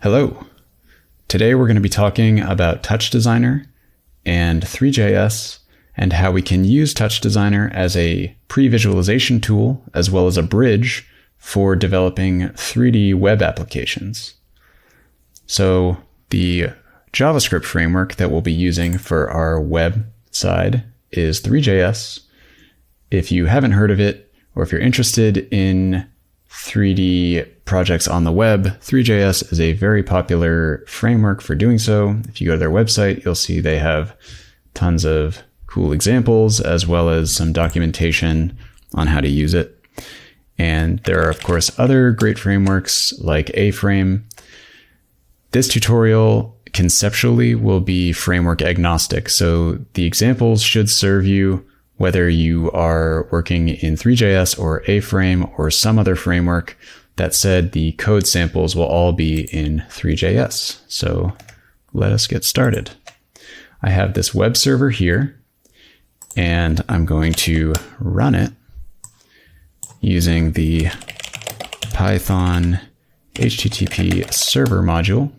Hello. Today we're going to be talking about TouchDesigner and Three.js and how we can use TouchDesigner as a pre-visualization tool as well as a bridge for developing 3D web applications. So the JavaScript framework that we'll be using for our web side is Three.js. If you haven't heard of it, or if you're interested in 3D projects on the web, Three.js is a very popular framework for doing so. If you go to their website, you'll see they have tons of cool examples as well as some documentation on how to use it. And there are, of course, other great frameworks like A-Frame. This tutorial conceptually will be framework agnostic, so the examples should serve you whether you are working in Three.js or A-Frame or some other framework. That said, the code samples will all be in Three.js. So let us get started. I have this web server here, and I'm going to run it using the Python HTTP server module.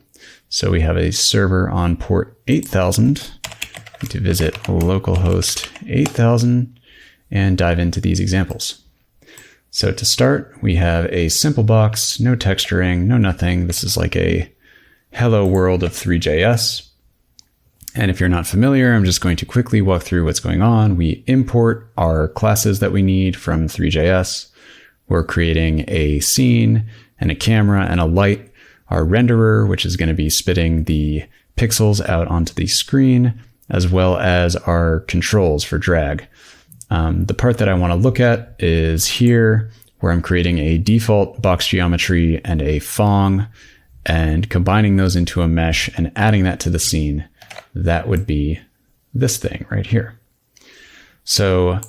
So we have a server on port 8000. To visit localhost 8000 and dive into these examples. So to start, we have a simple box, no texturing, no nothing. This is like a hello world of Three.js. And if you're not familiar, I'm just going to quickly walk through what's going on. We import our classes that we need from Three.js. We're creating a scene and a camera and a light. Our renderer, which is going to be spitting the pixels out onto the screen, as well as our controls for drag. The part that I want to look at is here, where I'm creating a default box geometry and a Fong, and combining those into a mesh and adding that to the scene. That would be this thing right here. So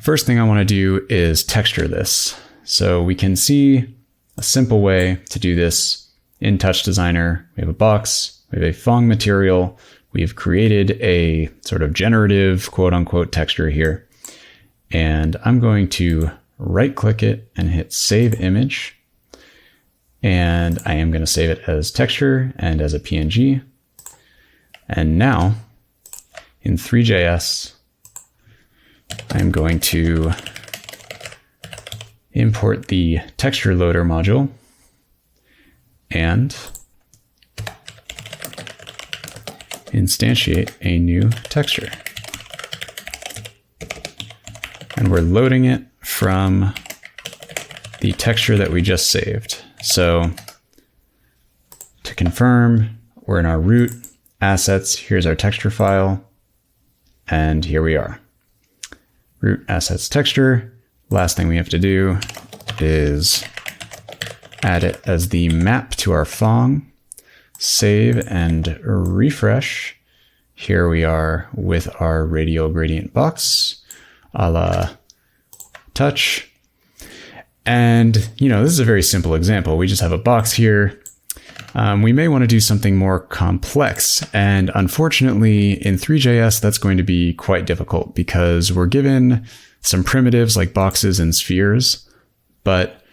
first thing I want to do is texture this. So we can see a simple way to do this in TouchDesigner. We have a box, we have a Fong material. We've created a sort of generative quote unquote texture here. And I'm going to right click it and hit save image. And I am going to save it as texture and as a PNG. And now in Three.js, I'm going to import the texture loader module and instantiate a new texture. And we're loading it from the texture that we just saved. So to confirm, we're in our root assets. Here's our texture file. And here we are. Root assets texture. Last thing we have to do is add it as the map to our Fong. Save and refresh. Here we are with our radial gradient box, a la Touch. And, this is a very simple example. We just have a box here. We may want to do something more complex. And unfortunately, in Three.js, that's going to be quite difficult because we're given some primitives like boxes and spheres, but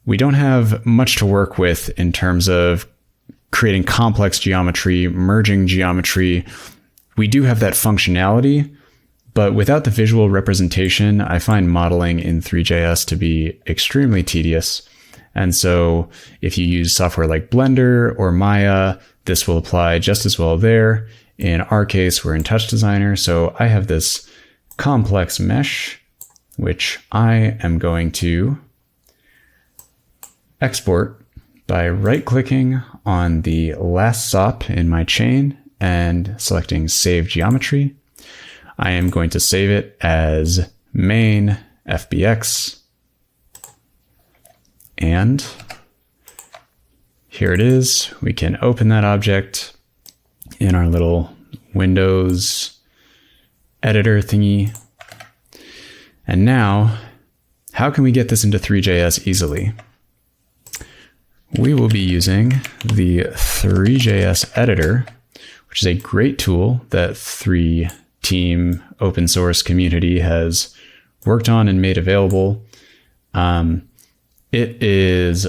we don't have much to work with in terms of creating complex geometry, merging geometry. We do have that functionality, but without the visual representation, I find modeling in Three.js to be extremely tedious. And so if you use software like Blender or Maya, this will apply just as well there. In our case, we're in TouchDesigner. So I have this complex mesh, which I am going to export by right-clicking on the last SOP in my chain and selecting Save Geometry. I am going to save it as main FBX. And here it is. We can open that object in our little Windows editor thingy. And now, how can we get this into Three.js easily? We will be using the Threejs Editor, which is a great tool that Three team open source community has worked on and made available. It is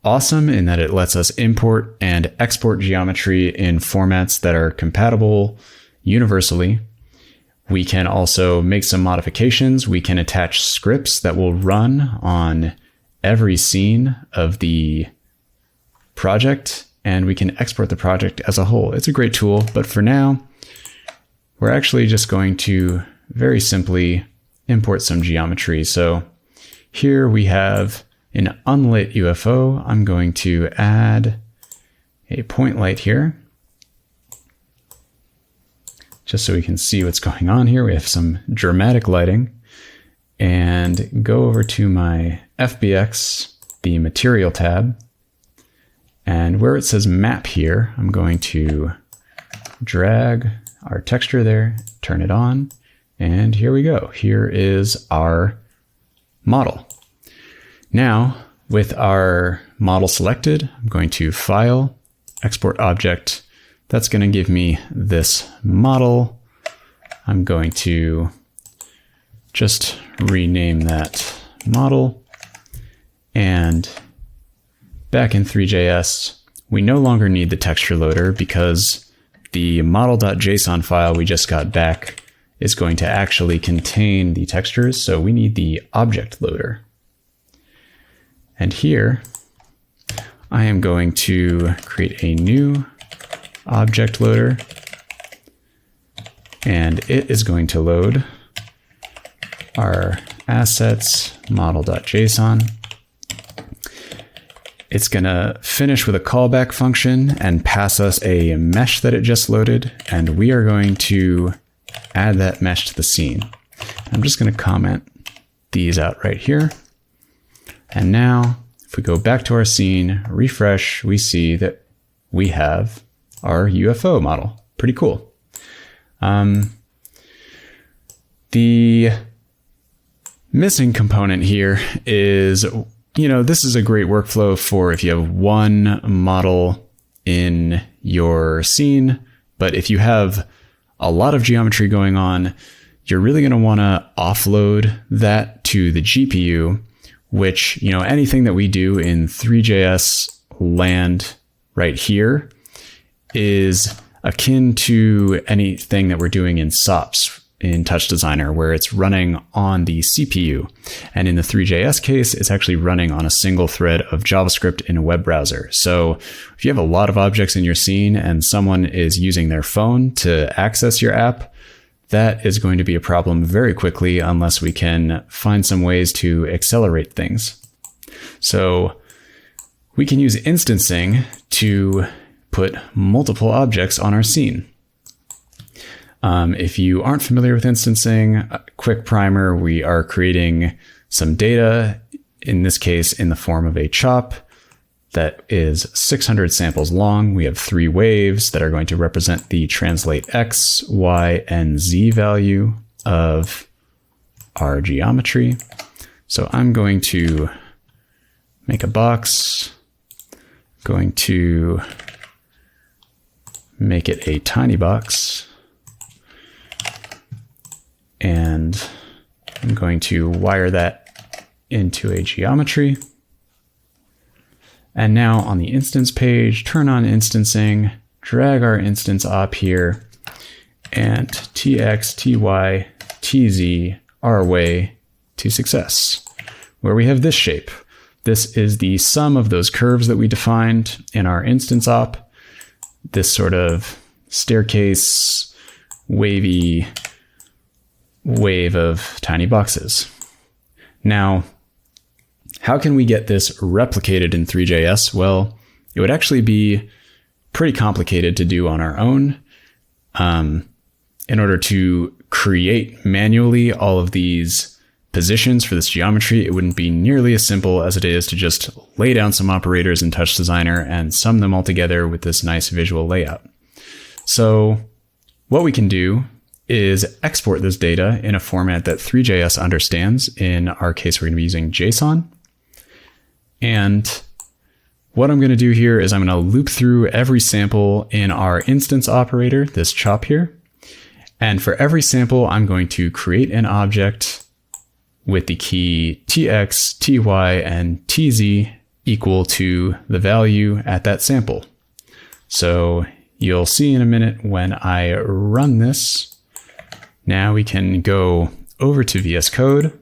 awesome in that it lets us import and export geometry in formats that are compatible universally. We can also make some modifications. We can attach scripts that will run on every scene of the project, and we can export the project as a whole. It's a great tool, but for now, we're actually just going to very simply import some geometry. So here we have an unlit UFO. I'm going to add a point light here, just so we can see what's going on here. We have some dramatic lighting. And go over to my FBX, the material tab, and where it says map here, I'm going to drag our texture there, turn it on, and here we go. Here is our model. Now, with our model selected, I'm going to File, Export Object. That's going to give me this model. I'm going to just rename that model. And back in Three.js, we no longer need the texture loader because the model.json file we just got back is going to actually contain the textures. So we need the object loader. And here I am going to create a new object loader, and it is going to load our assets model.json. It's going to finish with a callback function and pass us a mesh that it just loaded, and we are going to add that mesh to the scene. I'm just going to comment these out right here. And now if we go back to our scene, refresh, we see that we have our UFO model. Pretty cool. The missing component here is, this is a great workflow for if you have one model in your scene, but if you have a lot of geometry going on, you're really going to want to offload that to the GPU, which, anything that we do in Three.js land right here is akin to anything that we're doing in SOPs in TouchDesigner, where it's running on the CPU. And in the Three.js case, it's actually running on a single thread of JavaScript in a web browser. So if you have a lot of objects in your scene and someone is using their phone to access your app, that is going to be a problem very quickly unless we can find some ways to accelerate things. So we can use instancing to put multiple objects on our scene. If you aren't familiar with instancing, a quick primer, we are creating some data, in this case in the form of a chop that is 600 samples long. We have 3 waves that are going to represent the translate X, Y, and Z value of our geometry. So I'm going to make a box, going to make it a tiny box, and I'm going to wire that into a geometry. And now on the instance page, turn on instancing, drag our instance op here, and tx, ty, tz our way to success, where we have this shape. This is the sum of those curves that we defined in our instance op, this sort of staircase, wavy wave of tiny boxes. Now, how can we get this replicated in Three.js? Well, it would actually be pretty complicated to do on our own. In order to create manually all of these positions for this geometry, it wouldn't be nearly as simple as it is to just lay down some operators in TouchDesigner and sum them all together with this nice visual layout. So what we can do is export this data in a format that Three.js understands. In our case, we're going to be using JSON. And what I'm going to do here is I'm going to loop through every sample in our instance operator, this chop here. And for every sample, I'm going to create an object with the key tx, ty, and tz equal to the value at that sample. So you'll see in a minute when I run this. Now we can go over to VS Code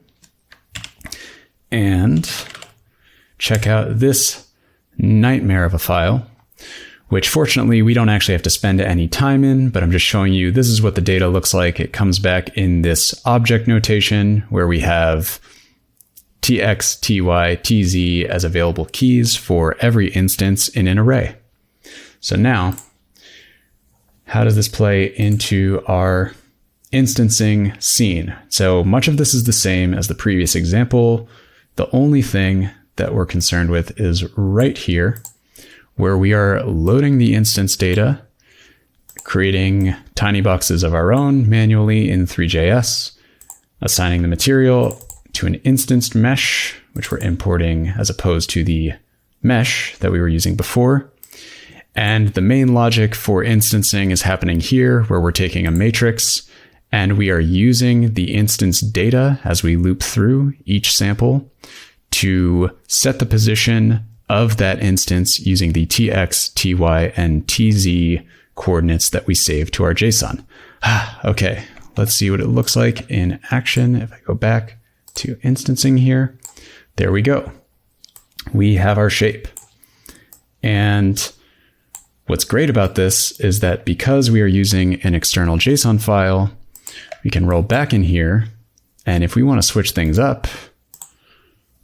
and check out this nightmare of a file, which fortunately we don't actually have to spend any time in, but I'm just showing you this is what the data looks like. It comes back in this object notation where we have tx, ty, tz as available keys for every instance in an array. So now, how does this play into our instancing scene? So much of this is the same as the previous example. The only thing that we're concerned with is right here, where we are loading the instance data, creating tiny boxes of our own manually in Three.js, assigning the material to an instanced mesh, which we're importing as opposed to the mesh that we were using before. And the main logic for instancing is happening here, where we're taking a matrix and we are using the instance data as we loop through each sample to set the position of that instance using the tx, ty, and tz coordinates that we save to our JSON. Okay, let's see what it looks like in action. If I go back to instancing here, there we go. We have our shape. And what's great about this is that because we are using an external JSON file, we can roll back in here. And if we want to switch things up,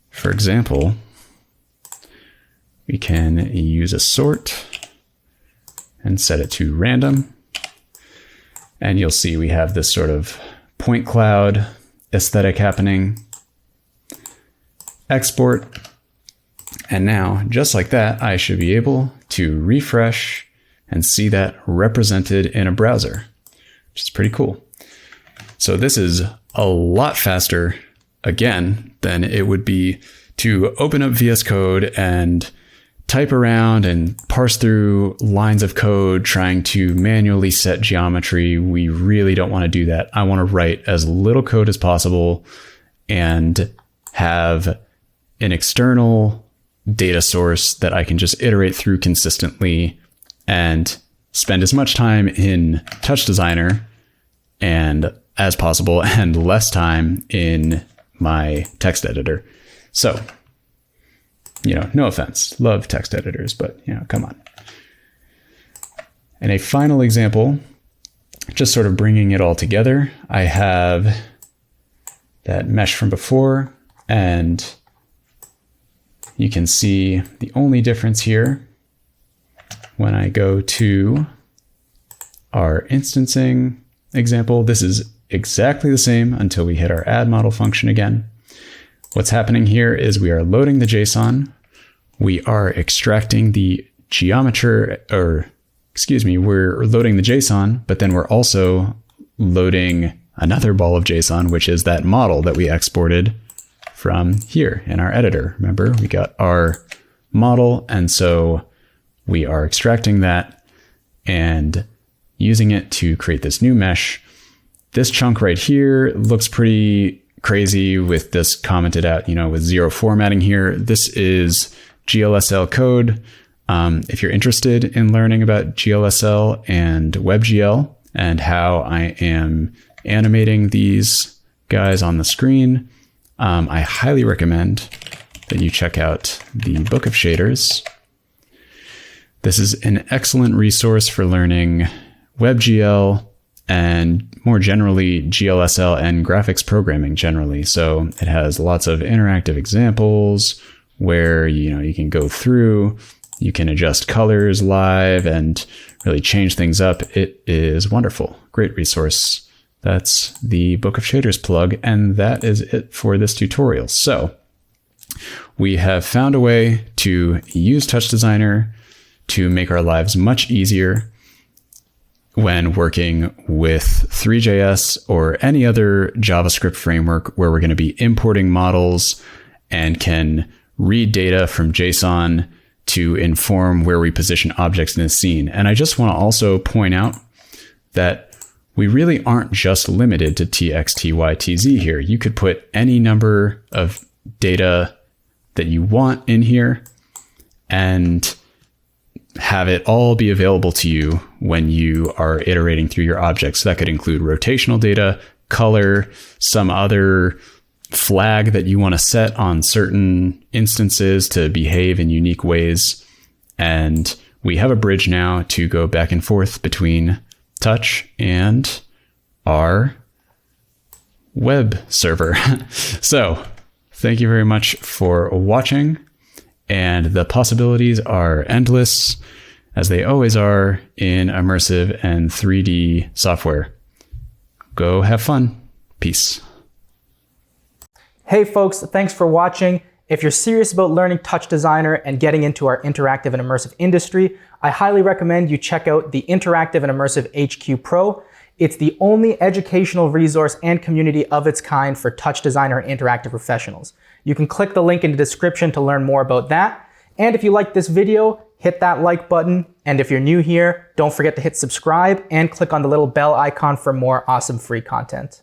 for example, we can use a sort and set it to random. And you'll see we have this sort of point cloud aesthetic happening. Export. And now, just like that, I should be able to refresh and see that represented in a browser, which is pretty cool. So this is a lot faster, again, than it would be to open up VS Code and type around and parse through lines of code trying to manually set geometry. We really don't want to do that. I want to write as little code as possible and have an external data source that I can just iterate through consistently and spend as much time in TouchDesigner and as possible and less time in my text editor. So, no offense, love text editors, but come on. And a final example, just sort of bringing it all together. I have that mesh from before, and you can see the only difference here when I go to our instancing example. This is exactly the same until we hit our add model function again. What's happening here is we are loading the JSON. We are extracting the geometry, we're loading the JSON, but then we're also loading another ball of JSON, which is that model that we exported from here in our editor. Remember, we got our model, and so we are extracting that and using it to create this new mesh. This chunk right here looks pretty crazy with this commented out, with zero formatting here. This is GLSL code. If you're interested in learning about GLSL and WebGL and how I am animating these guys on the screen, I highly recommend that you check out the Book of Shaders. This is an excellent resource for learning WebGL and more generally GLSL and graphics programming generally. So it has lots of interactive examples where you can go through, you can adjust colors live and really change things up. It is wonderful. Great resource. That's the Book of Shaders plug, and that is it for this tutorial. So we have found a way to use TouchDesigner to make our lives much easier when working with Three.js or any other JavaScript framework where we're going to be importing models and can read data from JSON to inform where we position objects in a scene. And I just want to also point out that we really aren't just limited to tx, ty, tz here. You could put any number of data that you want in here. and have it all be available to you when you are iterating through your objects. So that could include rotational data, color, some other flag that you want to set on certain instances to behave in unique ways. And we have a bridge now to go back and forth between Touch and our web server. So thank you very much for watching. And the possibilities are endless, as they always are in immersive and 3D software. Go have fun. Peace. Hey folks, thanks for watching. If you're serious about learning TouchDesigner and getting into our interactive and immersive industry, I highly recommend you check out the Interactive and Immersive HQ Pro. It's the only educational resource and community of its kind for TouchDesigner and interactive professionals. You can click the link in the description to learn more about that. And if you liked this video, hit that like button. And if you're new here, don't forget to hit subscribe and click on the little bell icon for more awesome free content.